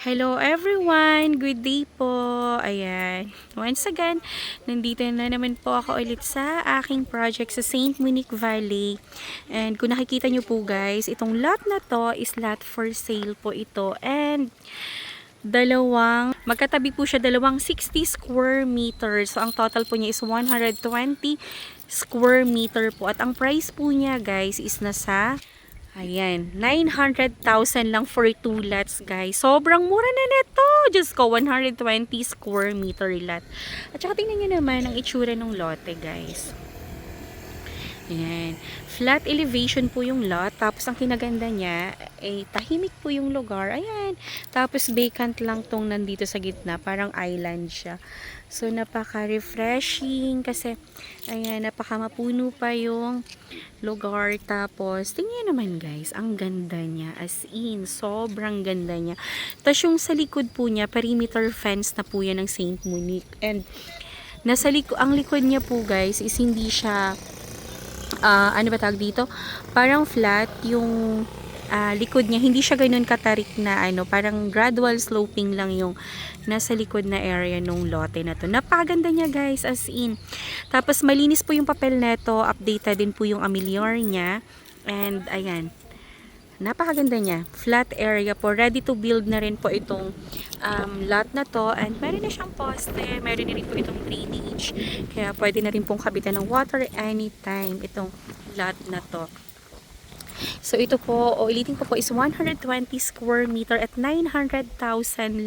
Hello everyone! Good day po! Ayan. Once again, nandito na naman po ako ulit sa aking project sa St. Monique Valley. And kung nakikita nyo po guys, itong lot na to is lot for sale po ito. And magkatabi po siya, dalawang 60 square meters. So ang total po niya is 120 square meter po. At ang price po niya guys is nasa ayan, 900,000 lang for 2 lots, guys. Sobrang mura na nito. Diyos ko, 120 square meter lot. At saka tingnan nyo naman ang itsura ng lote, guys. Ayan. Flat elevation po yung lot. Tapos ang kinaganda niya, tahimik po yung lugar. Ayan. Tapos vacant lang tong nandito sa gitna. Parang island siya. So, napaka-refreshing kasi, ayan, napaka-mapuno pa yung lugar. Tapos, tingnan naman guys, ang ganda niya. As in, sobrang ganda niya. Tapos yung sa likod po niya, perimeter fence na po yan ng St. Monique. And, ang likod niya po guys, is hindi siya ano ba tawag dito? Parang flat yung likod niya. Hindi siya ganoon katarik na parang gradual sloping lang yung nasa likod na area nung lote na to. Napakaganda niya guys, as in. Tapos malinis po yung papel neto, updated din po yung amelior niya. And ayan, napakaganda niya. Flat area po. Ready to build na rin po itong lot na to. And meron na siyang poste. Meron na rin po itong drainage. Kaya pwede na rin pong kabitan ng water anytime itong lot na to. So ito po, ulitin ko po, is 120 square meter at 900,000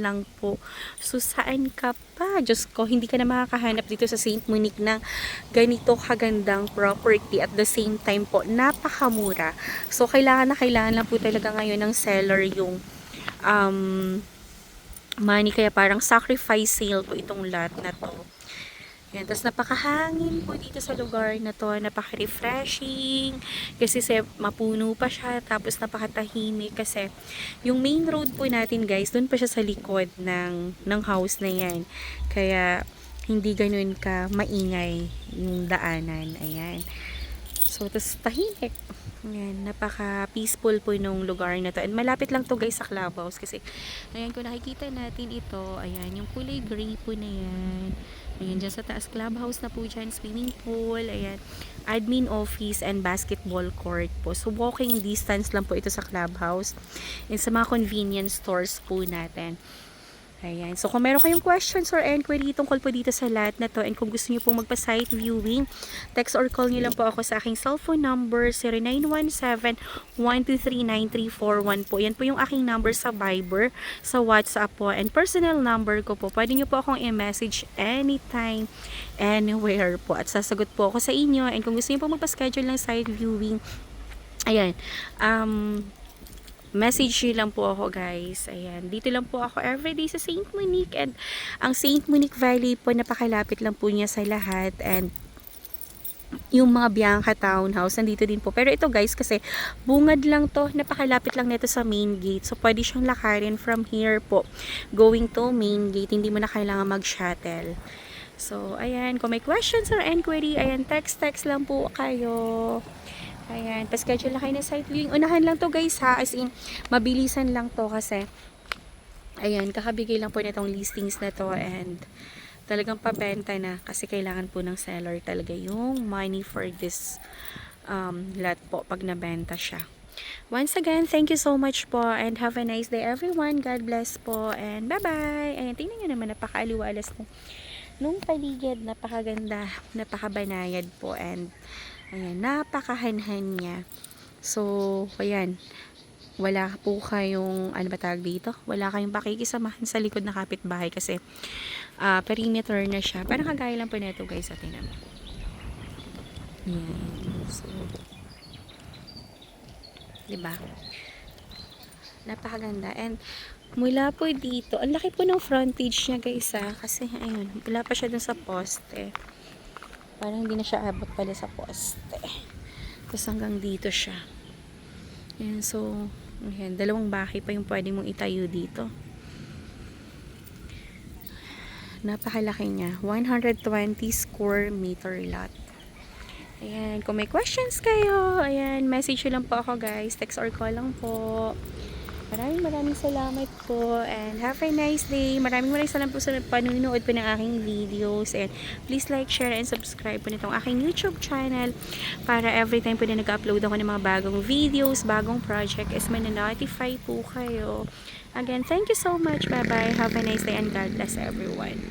lang po. So saan ka pa? Diyos ko, hindi ka na makakahanap dito sa St. Monique ng ganito kagandang property at the same time po, napakamura. So kailangan lang po talaga ngayon ng seller yung money, kaya parang sacrifice sale po itong lot na to. Yan, tapos napakahangin po dito sa lugar na to, napaka-refreshing kasi mapuno pa siya, tapos napakatahimik kasi yung main road po natin guys, doon pa siya sa likod ng house na yan, kaya hindi ganun ka maingay yung daanan. Ayan, so tapos tahimik. Ayan, napaka-peaceful po nung lugar na to. And malapit lang to guys sa clubhouse kasi, ayan, kung nakikita natin ito, ayan, yung kulay gray po na yan. Ayan, dyan sa taas, clubhouse na po dyan, swimming pool, ayan, admin office and basketball court po. So, walking distance lang po ito sa clubhouse and sa mga convenience stores po natin. Ayan. So, kung meron kayong questions or inquiry tungkol po dito sa lot na to, and kung gusto niyo po magpa-site viewing, text or call niyo lang po ako sa aking cellphone number, 0917-123-9341 po. Yan po yung aking number sa Viber, sa WhatsApp po, and personal number ko po. Pwede niyo po akong i-message anytime, anywhere po. At sasagot po ako sa inyo. And kung gusto niyo po magpa-schedule ng site viewing, ayan, message nyo lang po ako guys. Ayan, dito lang po ako everyday sa St. Monique, and ang St. Monique Valley po, napakalapit lang po niya sa lahat. And yung mga Bianca Townhouse, nandito din po. Pero ito guys, kasi bungad lang to, napakalapit lang nito sa main gate. So, pwede siyang lakarin from here po, going to main gate. Hindi mo na kailangan mag-shuttle. So, ayan, kung may questions or inquiry, ayan, text lang po kayo. Ayan, pa-schedule na kayo ng site viewing. Unahan lang to guys ha, as in, mabilisan lang to kasi, ayan, kakabigay lang po nitong listings na to, and talagang pabenta na kasi kailangan po ng seller talaga yung money for this lot po pag nabenta siya. Once again, thank you so much po, and have a nice day everyone. God bless po, and bye-bye. Ayan, tingnan nyo naman, napaka-aliwalas nung paligid, napakaganda, napakabanayad po, and ayan, napakahanhan niya. So, ayan, wala po kayong, ano ba tawag dito? Wala kayong pakikisamahan sa likod na kapitbahay kasi perimeter na siya. Parang kagaya lang po nito guys, sa tingnan mo. Ayan, so, diba? Napakaganda. And mula po dito, ang laki po ng frontage niya guys kasi ayun, wala pa siya dun sa poste. Parang hindi na siya abot pala sa poste. Tapos hanggang dito siya. Ayan, so, ayan, dalawang bahay pa yung pwede mong itayo dito. Napakalaki niya. 120 square meter lot. Ayan, kung may questions kayo, ayan, message lang po ako guys. Text or call lang po. Maraming salamat po and have a nice day. Maraming salamat po sa panunood po ng aking videos and please like, share, and subscribe po nitong aking YouTube channel para every time po na nag-upload ako ng mga bagong videos, bagong project is mananotify po kayo. Again, thank you so much. Bye-bye. Have a nice day and God bless everyone.